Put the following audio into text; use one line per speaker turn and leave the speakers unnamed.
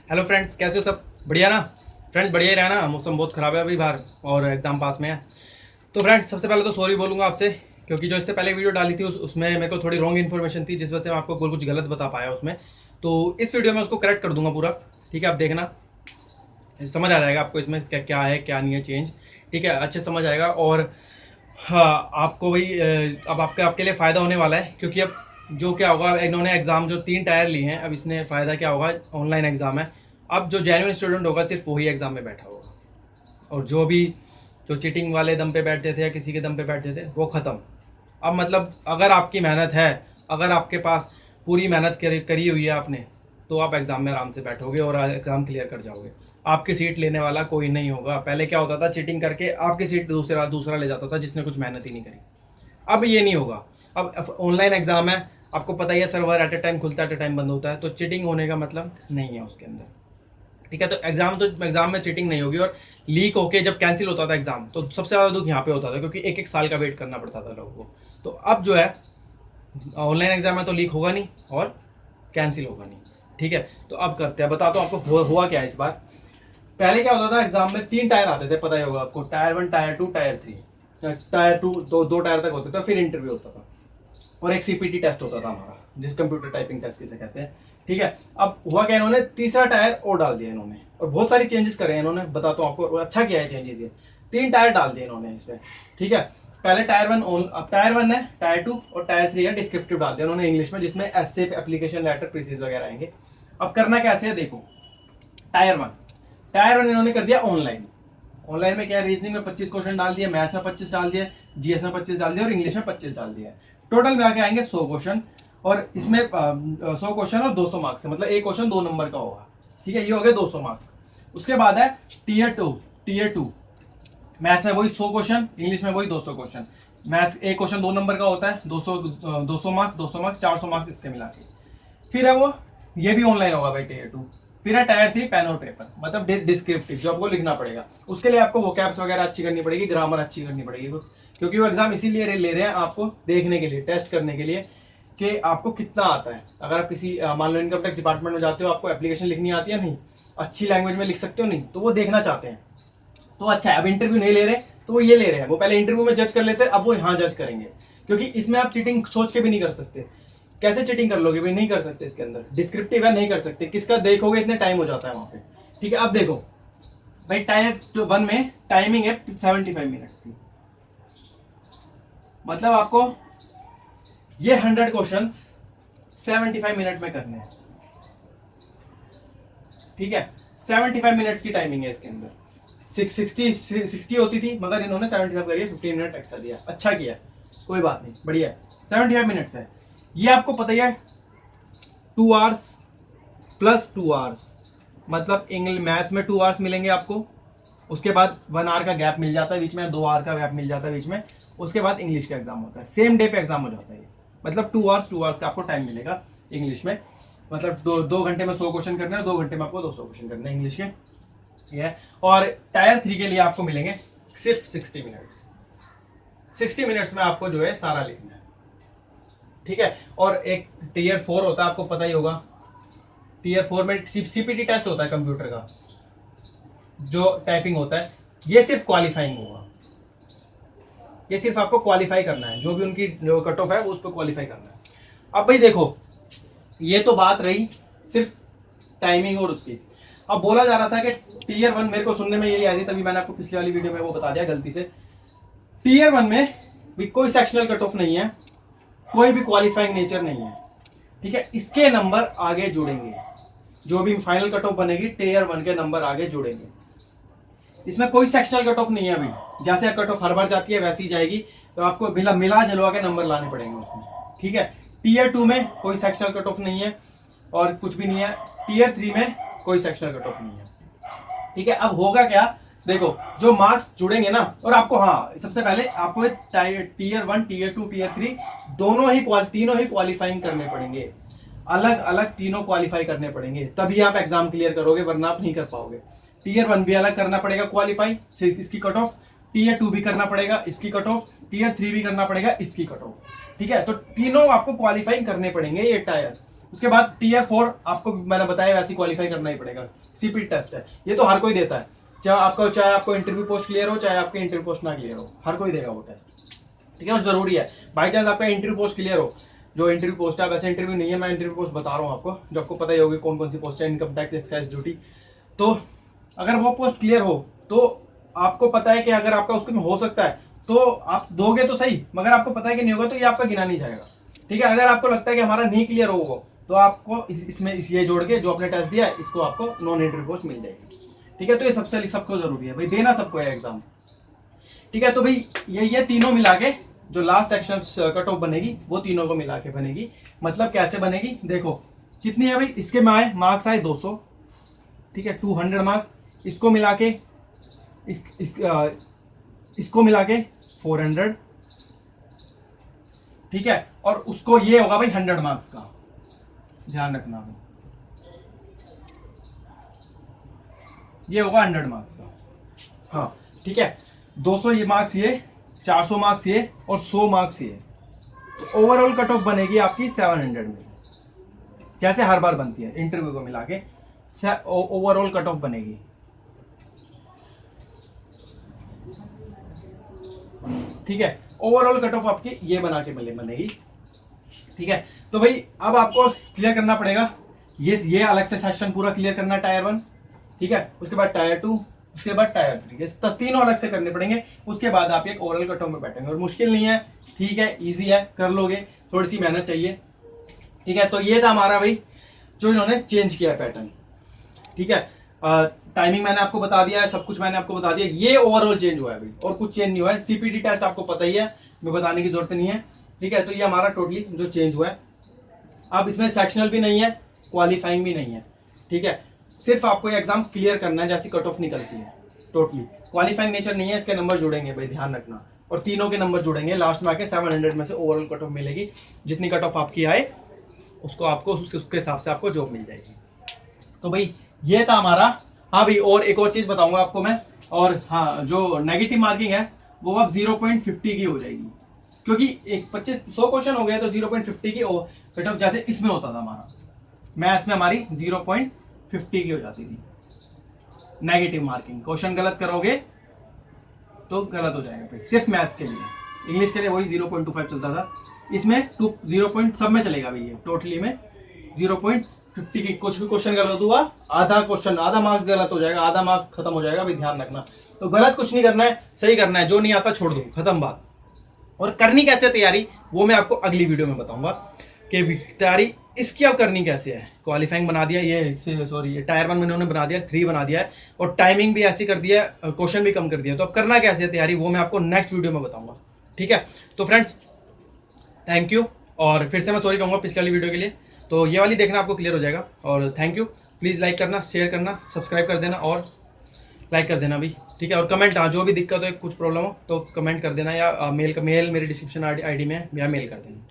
Hello friends, कैसे हो? सब बढ़िया ना? फ्रेंड्स बढ़िया ही रहना। मौसम बहुत ख़राब है अभी बाहर और एग्ज़ाम पास में है। तो फ्रेंड्स सबसे पहले तो सॉरी बोलूँगा आपसे, क्योंकि जो इससे पहले वीडियो डाली थी उसमें मेरे को थोड़ी रॉन्ग इन्फॉर्मेशन थी, जिस वजह से मैं आपको कुछ गलत बता पाया उसमें। तो इस वीडियो में उसको करेक्ट कर दूंगा पूरा। ठीक है, आप देखना, समझ आ जाएगा आपको इसमें क्या क्या है क्या नहीं है चेंज। ठीक है, अच्छे समझ आएगा। और हाँ, आपको भाई अब आपके आपके लिए फ़ायदा होने वाला है, क्योंकि अब जो क्या होगा, इन्होंने एग्ज़ाम जो 3 टायर लिए हैं, अब इसने फ़ायदा क्या होगा, ऑनलाइन एग्ज़ाम है। अब जो जेन्युइन स्टूडेंट होगा सिर्फ वही एग्ज़ाम में बैठा होगा, और जो भी जो चीटिंग वाले दम पे बैठते थे या किसी के दम पे बैठते थे वो ख़त्म। अब मतलब अगर आपकी मेहनत है, अगर आपके पास पूरी मेहनत करी हुई है आपने, तो आप एग्ज़ाम में आराम से बैठोगे और एग्ज़ाम क्लियर कर जाओगे। आपकी सीट लेने वाला कोई नहीं होगा। पहले क्या होता था, चीटिंग करके आपकी सीट दूसरा दूसरा ले जाता था जिसने कुछ मेहनत ही नहीं करी। अब ये नहीं होगा। अब ऑनलाइन एग्ज़ाम है, आपको पता ही है, सर्वर एट ए टाइम खुलता है, एट ए टाइम बंद होता है, तो चीटिंग होने का मतलब नहीं है उसके अंदर। ठीक है, तो एग्जाम में चीटिंग नहीं होगी। और लीक होके जब कैंसिल होता था एग्जाम, तो सबसे ज़्यादा दुख यहाँ पे होता था, क्योंकि एक एक साल का वेट करना पड़ता था लोगों को। तो अब जो है, ऑनलाइन एग्जाम में तो लीक होगा नहीं और कैंसिल होगा नहीं। ठीक है, तो अब करते हैं, बताता हूँ आपको हुआ क्या है इस बार। पहले क्या होता था, एग्जाम में 3 टायर आते थे, पता ही होगा आपको, टायर 1, टायर 2, टायर 3। टायर 2 दो टायर तक होते थे, फिर इंटरव्यू होता था और एक सीपीटी टेस्ट होता था हमारा, जिस कंप्यूटर टाइपिंग टेस्ट किसे कहते हैं। ठीक है, अब हुआ क्या, इन्होंने तीसरा टायर और डाल दिया इन्होंने, और बहुत सारी चेंजेस करे हैं इन्होंने, बताता हूँ आपको। अच्छा किया है चेंजेस ये, 3 टायर डाल दिए इन्होंने इसमें। ठीक है, पहले टायर 1 अब टायर 1 है, टायर 2 और टायर 3 है, डिस्क्रिप्टिव डाल दिया उन्होंने इंग्लिश में, जिसमें एसे, एप्लीकेशन लेटर, प्रीसीज वगैरह आएंगे। अब करना कैसे है देखो। टायर वन इन्होंने कर दिया ऑनलाइन। ऑनलाइन में क्या है, रीजनिंग में 25 क्वेश्चन डाल दिए, मैथ्स में 25 डाल दिए, जीएस में 25 डाल दिया और इंग्लिश में 25 डाल दिया। टोटल में आके आएंगे 100 क्वेश्चन, और इसमें 100 क्वेश्चन और 200 मार्क्स है, मतलब एक क्वेश्चन 2 नंबर का होगा। ठीक है, ये हो गया 200 मार्क्स। उसके बाद है टीयर टू। मैथ्स में वही 100 क्वेश्चन, इंग्लिश में वही 200 क्वेश्चन। मैथ्स एक क्वेश्चन 2 नंबर का होता है, 200 मार्क्स, 200 मार्क्स, 400 मार्क्स इसके मिला के। फिर है वो, ये भी ऑनलाइन होगा भाई, टीयर 2। फिर है टायर 3, पेन और पेपर, मतलब डिस्क्रिप्टिव, जो आपको लिखना पड़ेगा। उसके लिए आपको वोकैब्स वगैरह अच्छी करनी पड़ेगी, ग्रामर अच्छी करनी पड़ेगी, क्योंकि वो एग्जाम इसीलिए ले रहे हैं, आपको देखने के लिए, टेस्ट करने के लिए कि आपको कितना आता है। अगर आप किसी मान लो इनकम टैक्स डिपार्टमेंट में जाते हो, आपको एप्लीकेशन लिखनी आती है नहीं, अच्छी लैंग्वेज में लिख सकते हो नहीं, तो वो देखना चाहते हैं। तो अच्छा है, अब इंटरव्यू नहीं ले रहे तो वो ये ले रहे हैं। वो पहले इंटरव्यू में जज कर लेते, अब वो यहाँ जज करेंगे, क्योंकि इसमें आप चीटिंग सोच के भी नहीं कर सकते। कैसे चीटिंग कर लोगे भाई, नहीं कर सकते इसके अंदर, डिस्क्रिप्टिव है, नहीं कर सकते। किसका देखोगे, इतने टाइम हो जाता है वहां पे। ठीक है, अब देखो भाई, टायर 1 में टाइमिंग है 75 मिनट्स की, मतलब आपको ये 100 क्वेश्चन 75 मिनट में करने हैं। ठीक है, 75 मिनट्स की टाइमिंग है इसके अंदर। 60 होती थी, मगर इन्होंने 75 करिए, 15 मिनट एक्स्ट्रा दिया। अच्छा किया, कोई बात नहीं, बढ़िया है। 75 मिनट्स है, ये आपको पता ही है। 2 आवर्स प्लस 2 आवर्स, मतलब इंग्लिश मैथ्स में 2 आवर्स मिलेंगे आपको। उसके बाद 1 आवर का गैप मिल जाता है बीच में, 2 आवर का गैप मिल जाता है बीच में। उसके बाद इंग्लिश का एग्जाम होता है, सेम डे पे एग्जाम हो जाता है ये। मतलब 2 आवर्स का आपको टाइम मिलेगा इंग्लिश में। मतलब 2 घंटे में 100 क्वेश्चन करने हैं, 2 घंटे में आपको 200 क्वेश्चन करने हैं इंग्लिश के। ये और टायर 3 के लिए आपको मिलेंगे सिर्फ 60 मिनट्स। 60 मिनट्स में आपको जो है सारा लिखना है। ठीक है, और एक टीयर 4 होता है, आपको पता ही होगा। टीयर 4 में सीपीटी टेस्ट होता है कंप्यूटर का, जो टाइपिंग होता है। ये सिर्फ क्वालिफाइंग होगा, ये सिर्फ आपको क्वालिफाई करना है, जो भी उनकी जो कट ऑफ है वो उस पर क्वालिफाई करना है। अब भाई देखो, ये तो बात रही सिर्फ टाइमिंग और उसकी। अब बोला जा रहा था कि टीयर 1, मेरे को सुनने में यही आई थी, तभी मैंने आपको पिछली वाली वीडियो में वो बता दिया गलती से। टीयर 1 में भी कोई सेक्शनल कट ऑफ नहीं है, कोई भी क्वालिफाइंग नेचर नहीं है। ठीक है, इसके नंबर आगे जुड़ेंगे, जो भी फाइनल कट ऑफ बनेगी टीयर 1 के नंबर आगे जुड़ेंगे। इसमें कोई सेक्शनल कट ऑफ नहीं है अभी, जैसे कट ऑफ हर बार जाती है वैसी जाएगी, तो आपको मिला जलवा के नंबर लाने पड़ेंगे उसमें। ठीक है, टीयर 2 में कोई सेक्शनल कट ऑफ नहीं है और कुछ भी नहीं है। टीयर 3 में कोई सेक्शनल कट ऑफ नहीं है। ठीक है, अब होगा क्या, देखो जो मार्क्स जुड़ेंगे ना, और आपको हाँ सबसे पहले आपको टीयर 1, टीयर 2, टीयर 3 तीनों ही क्वालिफाइंग करने पड़ेंगे। अलग अलग तीनों क्वालिफाई करने पड़ेंगे, तभी आप एग्जाम क्लियर करोगे, वरना आप नहीं कर पाओगे। टीयर 1 भी अलग करना पड़ेगा क्वालिफाई, इसकी कट ऑफ। टीयर 2 भी करना पड़ेगा, इसकी कट ऑफ। टीयर 3 भी करना पड़ेगा, इसकी कट ऑफ। ठीक है, तो तीनों आपको क्वालिफाइंग करने पड़ेंगे ये टायर। उसके बाद टीयर 4 आपको मैंने बताया वैसे क्वालिफाई करना ही पड़ेगा, सीपीटी टेस्ट है, ये तो हर कोई देता है, चाहे आपको इंटरव्यू पोस्ट क्लियर हो, चाहे आपके इंटरव्यू पोस्ट ना क्लियर हो, हर कोई देगा वो टेस्ट, ठीक है। और जरूरी है, बाई चांस आपका इंटरव्यू पोस्ट क्लियर हो, जो इंटरव्यू पोस्ट है, वैसे इंटरव्यू नहीं है, मैं इंटरव्यू पोस्ट बता रहा हूँ आपको, जो आपको पता ही होगी कौन कौन सी पोस्ट है, इनकम टैक्स, एक्साइज ड्यूटी, तो अगर वो पोस्ट क्लियर हो तो आपको पता है कि अगर आपका उसमें हो सकता है तो आप दोगे तो सही, मगर आपको पता है कि नहीं होगा तो ये आपका गिना नहीं जाएगा, ठीक है। अगर आपको लगता है कि हमारा नहीं क्लियर होगा तो आपको इसमें ये जोड़ के जो आपने टेस्ट दिया है इसको आपको नॉन इंटरव्यू पोस्ट मिल जाएगी, ठीक है। तो ये सबको जरूरी है भाई, देना सबको है एग्जाम, ठीक है। तो भाई ये तीनों मिला के जो लास्ट सेक्शन कट ऑफ बनेगी वो तीनों को मिला के बनेगी। मतलब कैसे बनेगी, देखो कितनी है भाई, इसके में आए मार्क्स आए 200, ठीक है, 200 मार्क्स, इसको मिला के इसको मिला के 400, ठीक है, और उसको ये होगा भाई 100 मार्क्स का, ध्यान रखना भाई, ये होगा 100 मार्क्स का, हाँ ठीक है। 200 ये मार्क्स ये, 400 मार्क्स ये और 100 मार्क्स ये, तो ओवरऑल कट ऑफ बनेगी आपकी 700 में, जैसे हर बार बनती है इंटरव्यू को मिला के ओवरऑल कट ऑफ बनेगी, ठीक है। ओवरऑल कट ऑफ आपकी ये बना के बनेगी, ठीक है। तो भाई अब आपको क्लियर करना पड़ेगा, ये अलग से सेक्शन पूरा क्लियर करना है टायर 1, ठीक है, उसके बाद टायर 2, उसके बाद टायर 3, ये तीनों अलग से करने पड़ेंगे, उसके बाद आप एक ओवरऑल कट ऑफ में बैठेंगे, और मुश्किल नहीं है, ठीक है, इजी है, कर लोगे, थोड़ी सी मेहनत चाहिए, ठीक है। तो ये था हमारा भाई जो इन्होंने चेंज किया पैटर्न, ठीक है। टाइमिंग मैंने आपको बता दिया है, सब कुछ मैंने आपको बता दिया, ये ओवरऑल चेंज हुआ है भाई, और कुछ चेंज नहीं हुआ है। सीपीटी टेस्ट आपको पता ही है, मैं बताने की जरूरत नहीं है, ठीक है। तो ये हमारा टोटली जो चेंज हुआ है, अब इसमें सेक्शनल भी नहीं है, क्वालिफाइंग भी नहीं है, ठीक है, सिर्फ आपको ये एग्जाम क्लियर करना है, जैसी कट ऑफ निकलती है टोटली, क्वालिफाइंग नेचर नहीं है, इसके नंबर जुड़ेंगे भाई, ध्यान रखना, और तीनों के नंबर जुड़ेंगे, लास्ट में आके 700 में से ओवरऑल कट ऑफ मिलेगी, जितनी कट ऑफ आपकी आए उसको आपको उसके हिसाब से आपको जॉब मिल जाएगी। तो भाई ये था हमारा, हाँ भाई, और एक और चीज बताऊंगा आपको मैं, और हाँ, जो नेगेटिव मार्किंग है वो अब 0.50 की हो जाएगी, क्योंकि एक 100 क्वेश्चन हो गया तो 0.50 की कट ऑफ जैसे इसमें होता था हमारा मैथ्स में, हमारी 0.50 की हो जाती थी नेगेटिव मार्किंग, क्वेश्चन गलत करोगे तो गलत हो जाएगा भाई, सिर्फ मैथ्स के लिए, इंग्लिश के लिए वही 0.25 चलता था, इसमें 0. सब में चलेगा भाई, ये टोटली में 0.50 की कुछ भी क्वेश्चन गलत हुआ, आधा मार्क्स गलत हो जाएगा, आधा मार्क्स खत्म हो जाएगा भाई, ध्यान रखना। तो गलत कुछ नहीं करना है, सही करना है, जो नहीं आता छोड़ दो, खत्म बात। और करनी कैसे तैयारी वो मैं आपको अगली वीडियो में बताऊंगा कि तैयारी इसकी अब करनी कैसे है। क्वालिफाइंग बना दिया, ये टायर 1 में इन्होंने बना दिया, 3 बना दिया है, और टाइमिंग भी ऐसी कर दिया है, क्वेश्चन भी कम कर दिया, तो अब करना कैसे है तैयारी वो मैं आपको नेक्स्ट वीडियो में बताऊंगा, ठीक है। तो फ्रेंड्स थैंक यू, और फिर से मैं सॉरी कहूँगा पिछली वाली वीडियो के लिए, तो ये वाली देखना आपको क्लियर हो जाएगा, और थैंक यू, प्लीज़ लाइक करना, शेयर करना, सब्सक्राइब कर देना और लाइक कर देना भी, ठीक है। और कमेंट, हाँ, जो भी दिक्कत हो, कुछ प्रॉब्लम हो तो कमेंट कर देना, या मेल मेरी डिस्क्रिप्शन आईडी में है, या मेल कर देना।